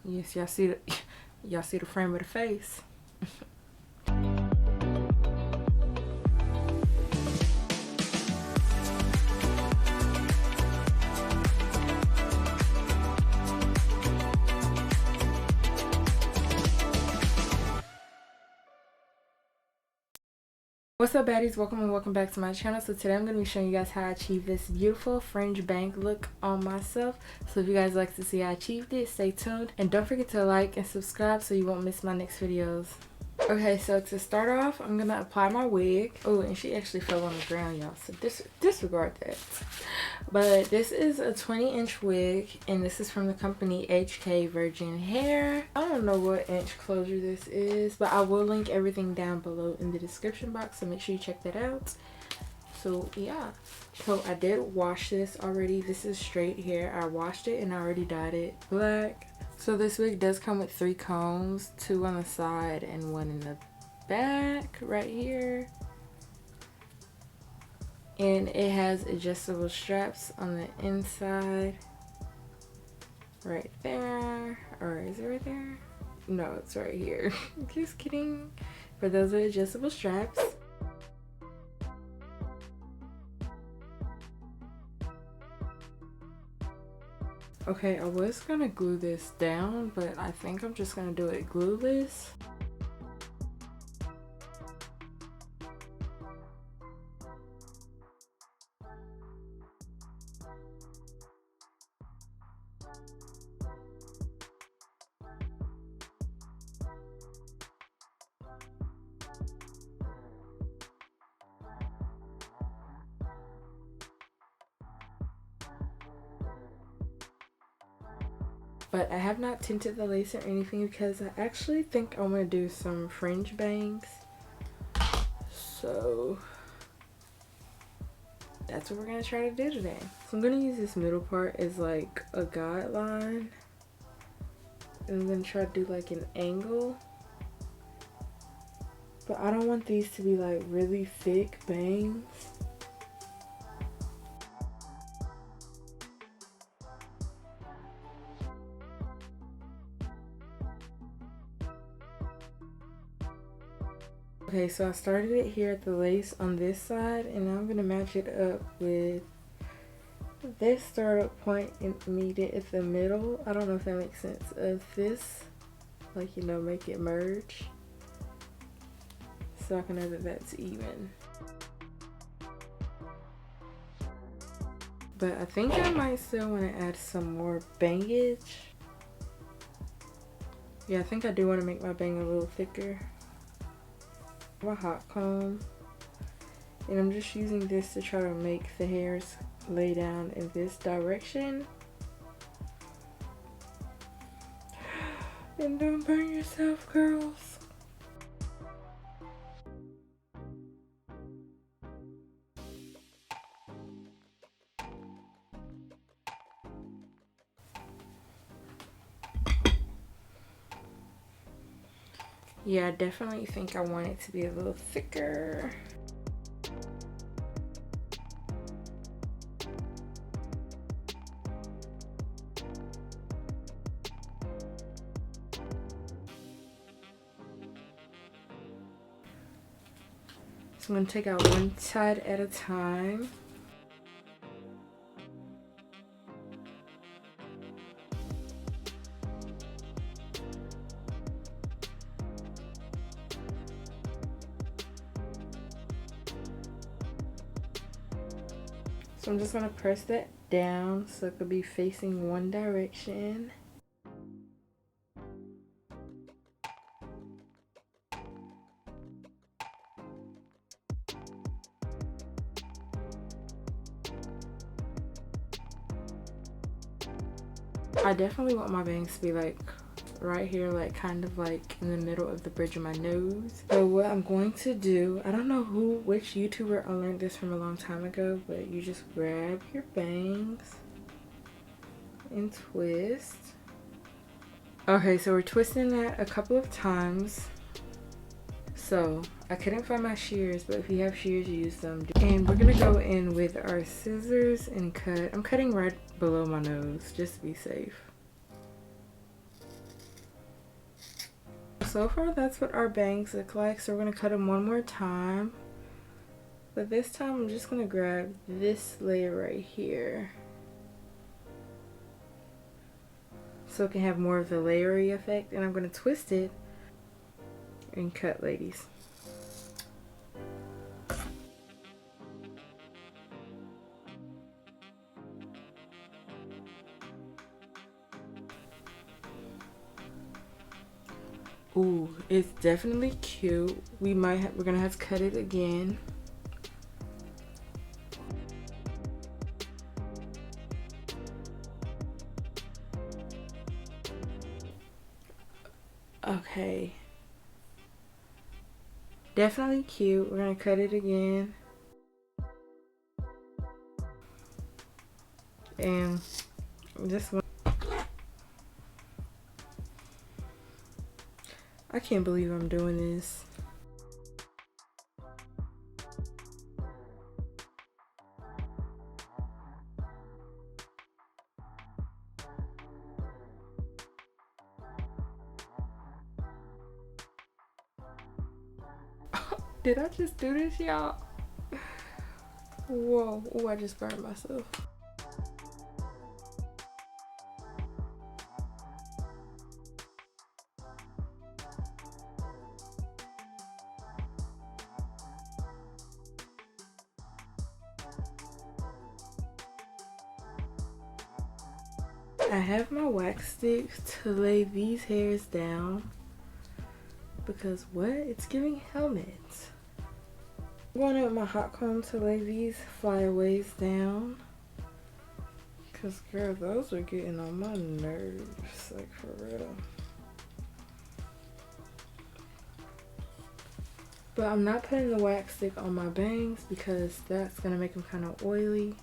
Yes, y'all see the frame of the face. What's up, baddies? Welcome and welcome back to my channel. So today I'm going to be showing you guys how I achieved this beautiful fringe bang look on myself. So if you guys like to see how I achieved it, stay tuned and don't forget to like and subscribe so you won't miss my next videos. Okay, so to start off, I'm gonna apply my wig. Oh, and she actually fell on the ground, y'all, so disregard that. But this is a 20-inch wig, and this is from the company HK Virgin Hair. I don't know what inch closure this is, but I will link everything down below in the description box, so make sure you check that out. So yeah, so I did wash this already. This is straight hair. I washed it and I already dyed it black. So this wig does come with 3 combs, 2 on the side and 1 in the back right here. And it has adjustable straps on the inside right there. Or is it right there? No, it's right here. Just kidding. But those are adjustable straps. Okay, I was gonna glue this down, but I think I'm just gonna do it glueless. But I have not tinted the lace or anything because I actually think I'm gonna do some fringe bangs. So that's what we're gonna try to do today. So I'm gonna use this middle part as like a guideline. And I'm gonna try to do like an angle. But I don't want these to be like really thick bangs. Okay, so I started it here at the lace on this side, and now I'm going to match it up with this startup point and meet it at the middle. I don't know if that makes sense. Of this, like, you know, make it merge. So I can know that that's even. But I think I might still want to add some more bangage. Yeah, I think I do want to make my bang a little thicker. A hot comb, and I'm just using this to try to make the hairs lay down in this direction. And don't burn yourself, girls. Yeah, I definitely think I want it to be a little thicker. So I'm going to take out one side at a time. So I'm just going to press that down so it could be facing one direction. I definitely want my bangs to be like right here, like kind of like in the middle of the bridge of my nose. So what I'm going to do, I don't know which YouTuber I learned this from a long time ago, but you just grab your bangs and twist. Okay, so we're twisting that a couple of times. So I couldn't find my shears, but if you have shears, use them. And we're gonna go in with our scissors and cut. I'm cutting right below my nose just to be safe. So far that's what our bangs look like. So we're gonna cut them one more time, but this time I'm just gonna grab this layer right here so it can have more of the layery effect, and I'm gonna twist it and cut, ladies. Ooh, it's definitely cute. We're gonna have to cut it again. Okay. Definitely cute. We're gonna cut it again. And this one, I can't believe I'm doing this. Did I just do this, y'all? Whoa. Oh, I just burned myself. I have my wax stick to lay these hairs down because what? It's giving helmets. I'm going in with my hot comb to lay these flyaways down because, girl, those are getting on my nerves, like, for real. But I'm not putting the wax stick on my bangs because that's gonna make them kind of oily,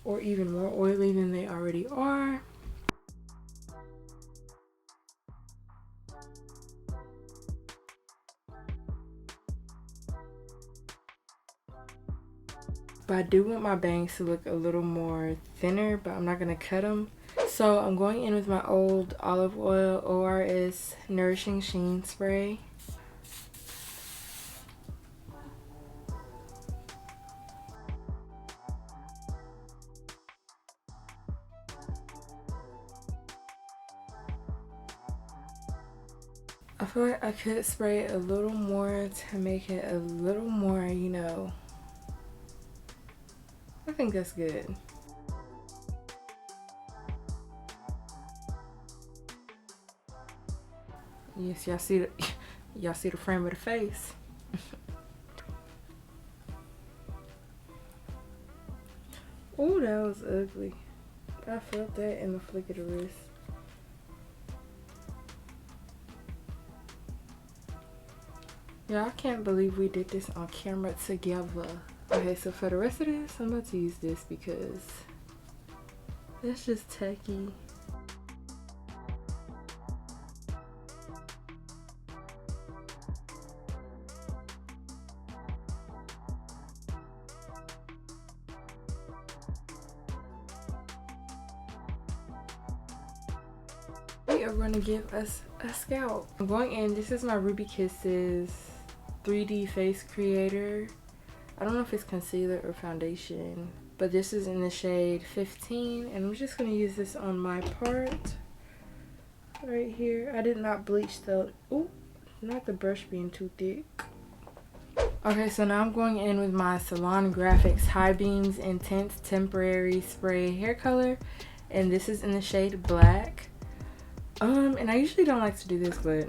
or even more oily than they already are. But I do want my bangs to look a little more thinner, but I'm not gonna cut them. So I'm going in with my old olive oil ORS Nourishing Sheen spray. I feel like I could spray it a little more to make it a little more, you know. I think that's good. Yes, y'all see the frame of the face. Oh, that was ugly. I felt that in the flick of the wrist. Yeah, I can't believe we did this on camera together. Okay, so for the rest of this, I'm about to use this because that's just tacky. We are going to give us a scalp. I'm going in. This is my Ruby Kisses 3D face creator. I don't know if it's concealer or foundation, but this is in the shade 15, and I'm just going to use this on my part right here. I did not bleach though. Ooh, not the brush being too thick. Okay, so now I'm going in with my Salon Graphics High Beams Intense Temporary Spray hair color, and this is in the shade black. And I usually don't like to do this, but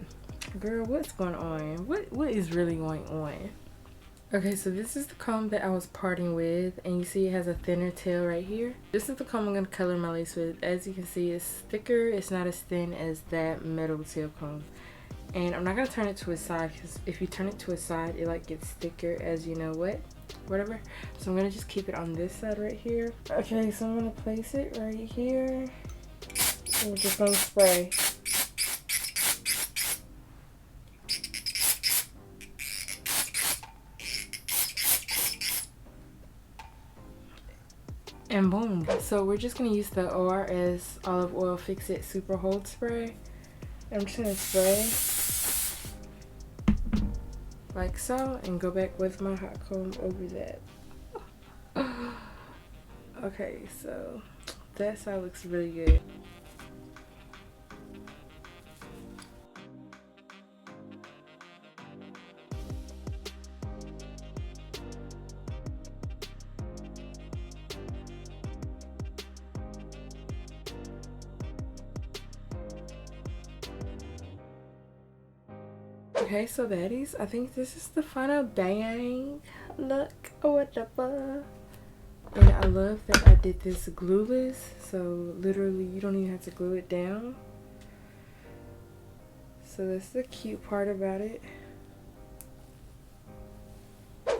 girl, what's going on? What is really going on? Okay, so this is the comb that I was parting with, and you see it has a thinner tail right here. This is the comb I'm going to color my lace with. As you can see, it's thicker. It's not as thin as that metal tail comb. And I'm not going to turn it to a side, because if you turn it to a side, it like gets thicker as you know what, whatever. So I'm going to just keep it on this side right here. Okay, so I'm going to place it right here. And we're just going to spray. And boom. So we're just going to use the ORS Olive Oil Fix It Super Hold Spray. I'm just going to spray. like so, and go back with my hot comb over that. Okay, so that side looks really good. Okay, so baddies, I think this is the final bang look or whatever. And I love that I did this glueless, so literally you don't even have to glue it down. So that's the cute part about it.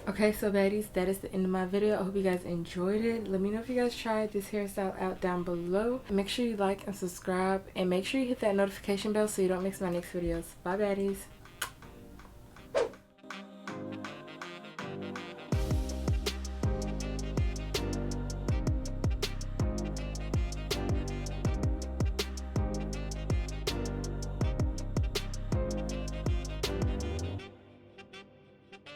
Okay, so baddies, that is the end of my video. I hope you guys enjoyed it. Let me know if you guys tried this hairstyle out down below. Make sure you like and subscribe, and make sure you hit that notification bell so you don't miss my next videos. Bye baddies.